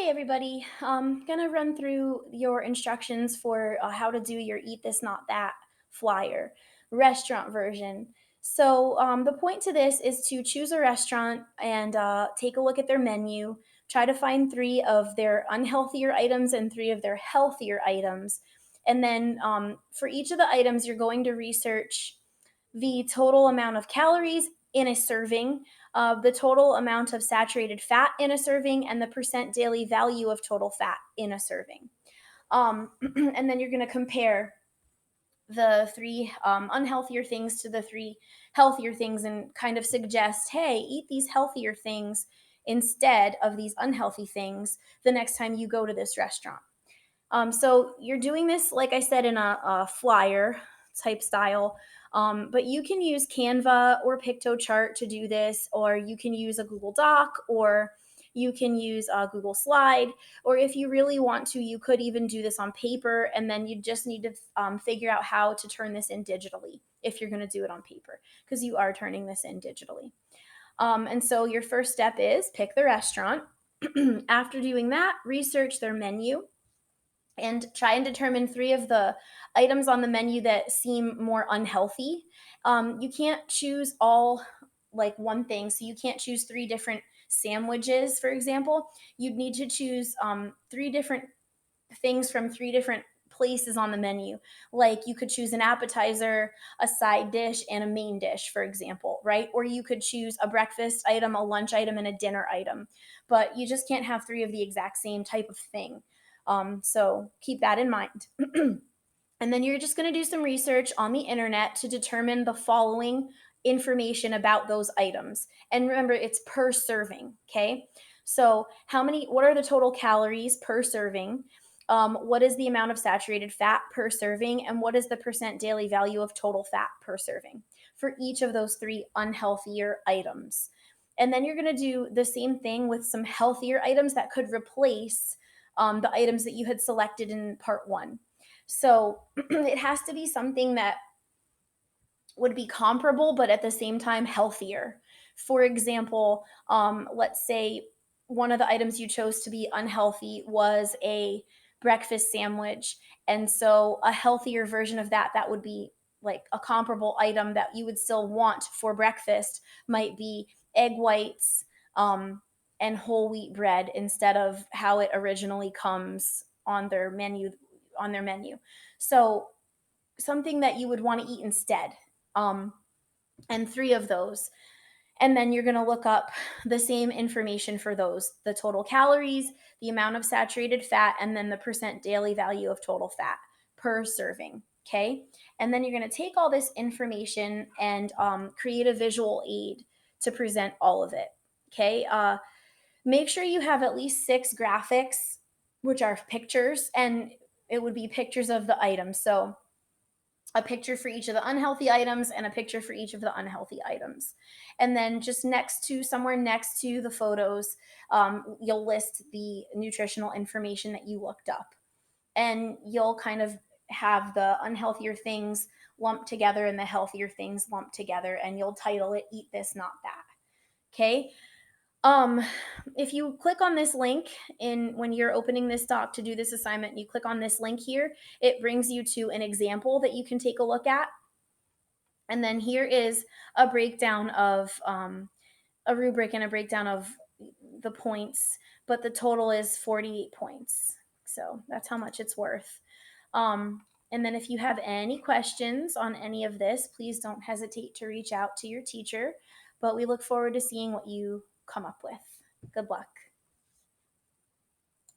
Hey everybody, I'm gonna run through your instructions for how to do your Eat This Not That flyer, restaurant version. The point to this is to choose a restaurant and take a look at their menu, try to find three of their unhealthier items and three of their healthier items. And then for each of the items, you're going to research the total amount of calories in a serving, the total amount of saturated fat in a serving, and the percent daily value of total fat in a serving. And then you're going to compare the three unhealthier things to the three healthier things and kind of suggest, hey, eat these healthier things instead of these unhealthy things the next time you go to this restaurant. So you're doing this, like I said, in a flyer type style, but you can use Canva or Pictochart to do this, or you can use a Google Doc, or you can use a Google Slide, or if you really want to, you could even do this on paper, and then you just need to figure out how to turn this in digitally if you're going to do it on paper, because you are turning this in digitally. And so your first step is pick the restaurant. After doing that, research their menu and try and determine three of the items on the menu that seem more unhealthy. You can't choose all like one thing, so you can't choose three different sandwiches, for example. You'd need to choose three different things from three different places on the menu. Like you could choose an appetizer, a side dish, and a main dish, for example, right? Or you could choose a breakfast item, a lunch item, and a dinner item. But you just can't have three of the exact same type of thing. So keep that in mind. And then you're just going to do some research on the internet to determine the following information about those items. And remember, it's per serving, okay? So, what are the total calories per serving? What is the amount of saturated fat per serving? And what is the percent daily value of total fat per serving for each of those three unhealthier items? And then you're going to do the same thing with some healthier items that could replace the items that you had selected in part one. So it has to be something that would be comparable, but at the same time healthier. For example, let's say one of the items you chose to be unhealthy was a breakfast sandwich. And so a healthier version of that would be like a comparable item that you would still want for breakfast might be egg whites and whole wheat bread instead of how it originally comes on their menu. So something that you would want to eat instead. Um, and three of those. And then you're going to look up the same information for those, the total calories, the amount of saturated fat, and then the percent daily value of total fat per serving. Okay. And then you're going to take all this information and create a visual aid to present all of it. Okay. Make sure you have at least 6 graphics, which are pictures, and it would be pictures of the items. So a picture for each of the unhealthy items and a picture for each of the unhealthy items. And then just somewhere next to the photos, you'll list the nutritional information that you looked up. And you'll kind of have the unhealthier things lumped together and the healthier things lumped together. And you'll title it Eat This, Not That. Okay. Um, if you click on this link in when you're opening this doc to do this assignment, you click on this link here, it brings you to an example that you can take a look at. And then here is a breakdown of a rubric and a breakdown of the points, but the total is 48 points. So that's how much it's worth. And then if you have any questions on any of this, please don't hesitate to reach out to your teacher. But we look forward to seeing what you come up with. Good luck.